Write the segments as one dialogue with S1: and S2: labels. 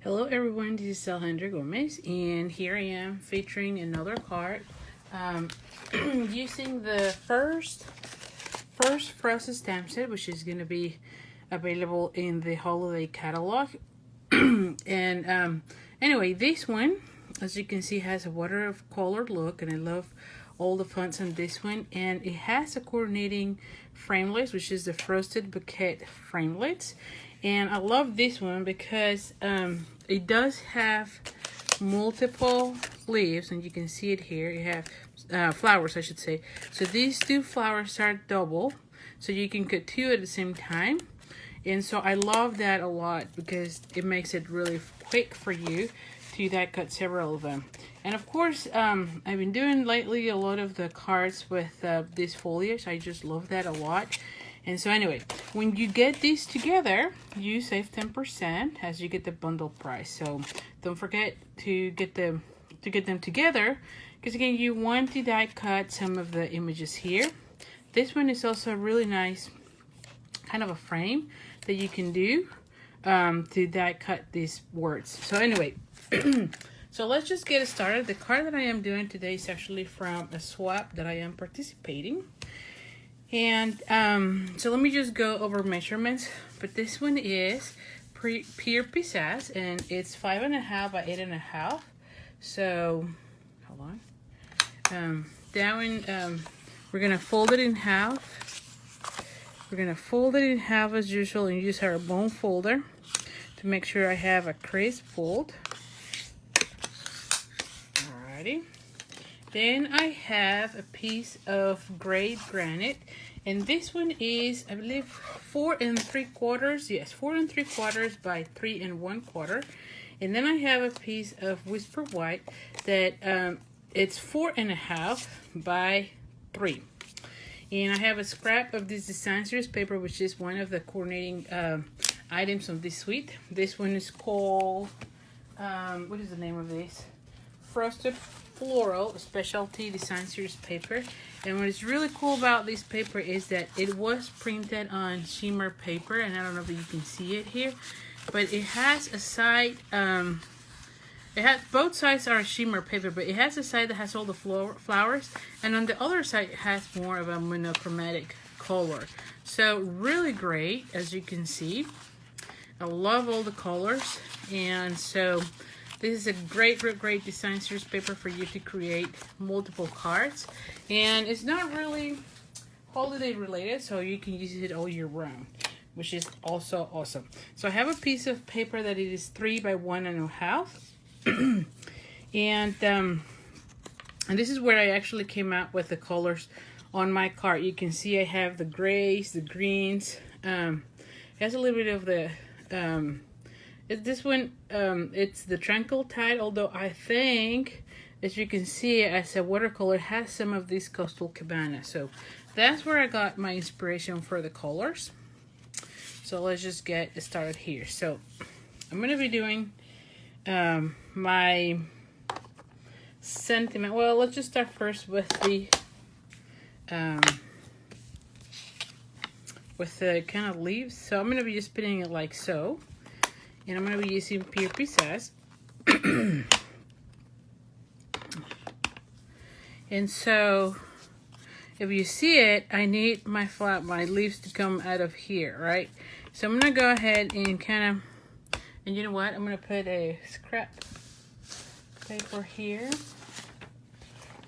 S1: Hello everyone, this is Alejandra Gomez, and here I am featuring another card using the first Frozen stamp set, which is going to be available in the holiday catalog. And anyway, this one, as you can see, has a watercolor look, and I love all the fonts on this one. And it has a coordinating framelits, which is the Frosted Bouquet framelits. And I love this one because it does have multiple leaves, and you can see it here. You have flowers, I should say. So these two flowers are double, so you can cut two at the same time. And so I love that a lot because it makes it really quick for you to die cut several of them. And of course, I've been doing lately a lot of the cards with this foliage. I just love that a lot. And so anyway, when you get these together, you save 10% as you get the bundle price. So don't forget to get them together, because again, you want to die cut some of the images here. This one is also a really nice kind of a frame that you can do to die cut these words. So anyway, so let's just get started. The card that I am doing today is actually from a swap that I am participating. And so let me just go over measurements. But this one is Pure Pieces, and it's 5.5 by 8.5. So hold on. We're gonna fold it in half. We're gonna fold it in half as usual, and use our bone folder to make sure I have a crisp fold. Alrighty. Then I have a piece of gray granite, and this one is, I believe, 4 3/4. Yes, 4 3/4 by 3 1/4. And then I have a piece of Whisper White that it's 4.5 by 3. And I have a scrap of this design series paper, which is one of the coordinating items of this suite. This one is called, what is the name of this? Frosted Floral Specialty Design Series paper. And what is really cool about this paper is that it was printed on shimmer paper, and I don't know if you can see it here, but it has a side, both sides are shimmer paper, but it has a side that has all the flowers, and on the other side it has more of a monochromatic color. So really great, as you can see. I love all the colors, and so this is a great design series paper for you to create multiple cards. And it's not really holiday related, so you can use it all year round, which is also awesome. So I have a piece of paper that it is 3 by 1.5. And this is where I actually came out with the colors on my card. You can see I have the grays, the greens. It has a little bit of the this one, it's the Tranquil Tide, although I think, as you can see, as a watercolor, has some of this Coastal Cabana. So that's where I got my inspiration for the colors. So let's just get started here. So I'm going to be doing my sentiment. Well, let's just start first with the kind of leaves. So I'm going to be just putting it like so. And I'm going to be using Pure Pieces. And so, if you see it, I need my leaves to come out of here, right? So I'm going to go ahead and kind of, and you know what? I'm going to put a scrap paper here.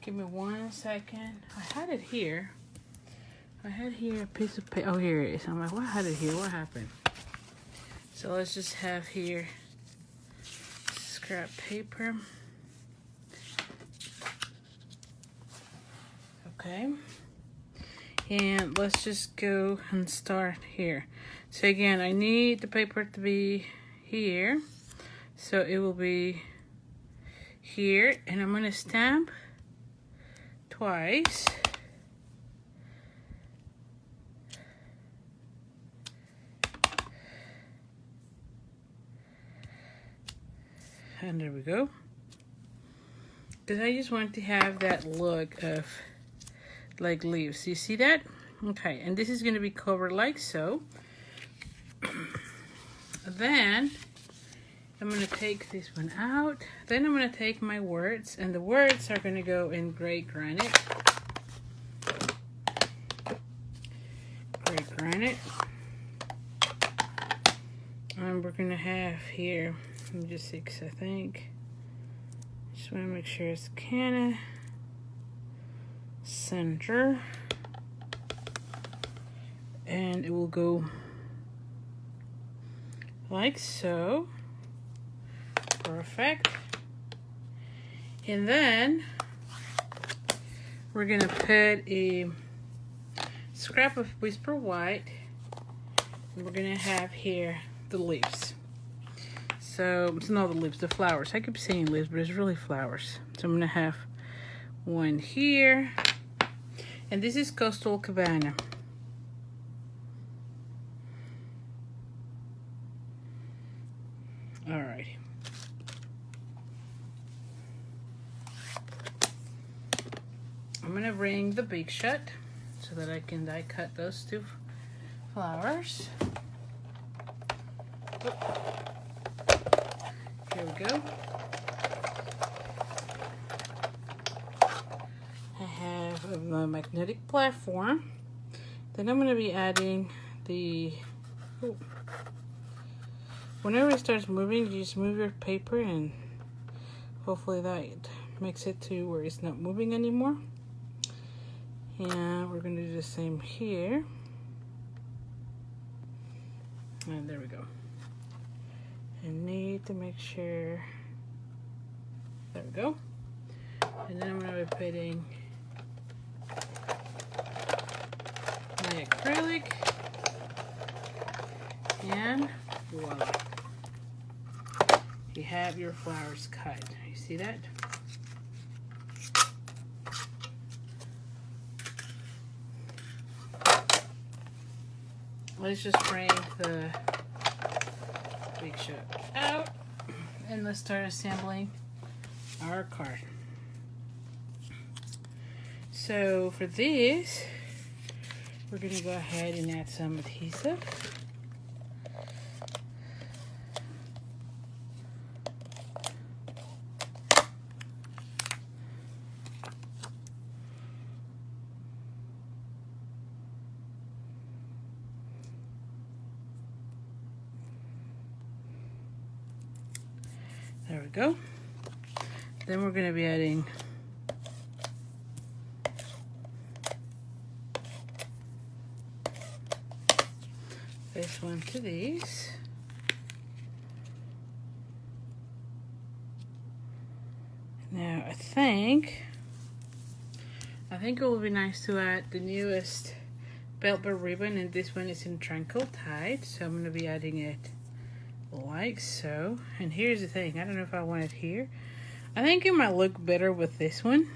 S1: Give me 1 second. I had it here. I had here a piece of paper. Oh, here it is. I'm like, what had it here? What happened? So let's just have here scrap paper. Okay. And let's just go and start here. So again, I need the paper to be here. So it will be here. And I'm going to stamp twice. And there we go. Because I just want to have that look of like leaves. You see that? Okay, and this is going to be covered like so. Then I'm going to take this one out. Then I'm going to take my words, and the words are going to go in gray granite. Gray granite. And we're going to have here, let me just see, because I think, just want to make sure it's kind of center. And it will go like so. Perfect. And then we're gonna put a scrap of Whisper White, and we're gonna have here the leaves. So it's not the leaves, the flowers. I keep saying leaves, but it's really flowers. So I'm gonna have one here, and this is Coastal Cabana. Alrighty. I'm going to ring the beak shut so that I can die cut those two flowers. Here we go. I have a magnetic platform. Then I'm going to be adding the... Oh. Whenever it starts moving, you just move your paper and hopefully that makes it to where it's not moving anymore. And we're going to do the same here. And there we go. I need to make sure. There we go. And then I'm going to be putting my acrylic. And voila. You have your flowers cut. You see that? Let's just bring the big shot out and let's start assembling our card. So for this, we're going to go ahead and add some adhesive. There we go. Then we're going to be adding this one to these. Now I think it will be nice to add the newest Velvet ribbon, and this one is in Tranquil Tide, so I'm going to be adding it like so. And here's the thing, I don't know if I want it here. I think it might look better with this one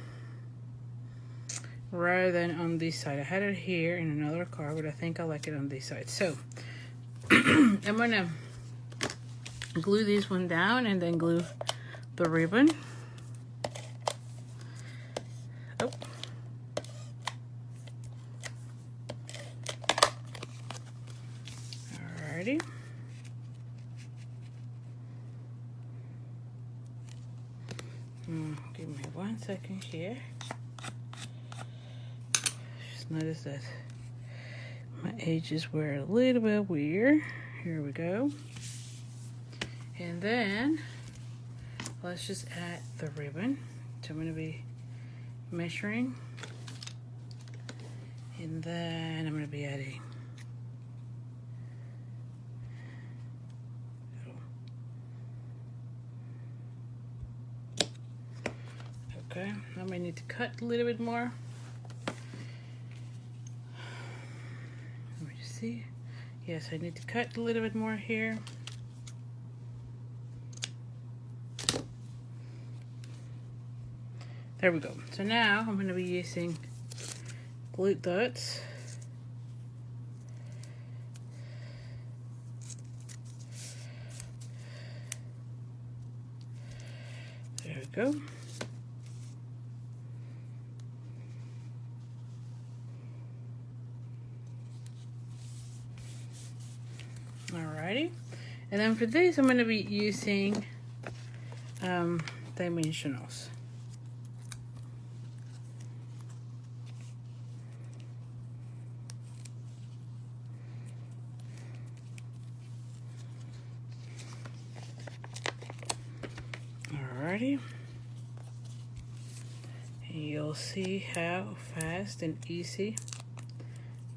S1: rather than on this side. I had it here in another card, but I think I like it on this side. So I'm gonna glue this one down and then glue the ribbon. Oh. Alrighty. Give me 1 second here. Just notice that my edges were a little bit weird. Here we go. And then let's just add the ribbon. So I'm going to be measuring. And then I'm going to be adding. Okay, I might need to cut a little bit more. Let me just see. Yes, I need to cut a little bit more here. There we go. So now I'm going to be using glue dots. There we go. Alrighty, And then for this, I'm going to be using dimensionals. Alrighty. And you'll see how fast and easy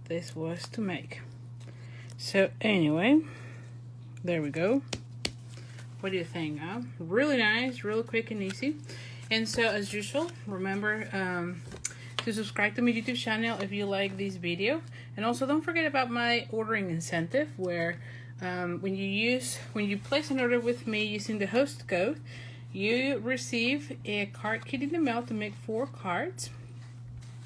S1: this was to make. So anyway, there we go. What do you think? Huh? Really nice, real quick and easy. And so as usual, remember to subscribe to my YouTube channel if you like this video. And also don't forget about my ordering incentive, where when you place an order with me using the host code, you receive a card kit in the mail to make 4 cards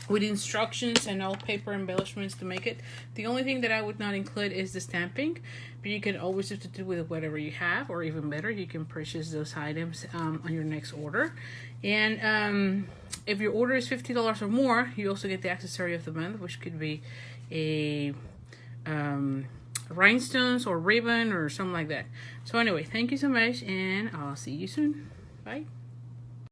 S1: with instructions and all paper embellishments to make it. The only thing that I would not include is the stamping, but you can always substitute with whatever you have, or even better, you can purchase those items on your next order. And if your order is $50 or more, you also get the accessory of the month, which could be a rhinestones or ribbon or something like that. So anyway, thank you so much, and I'll see you soon. Bye.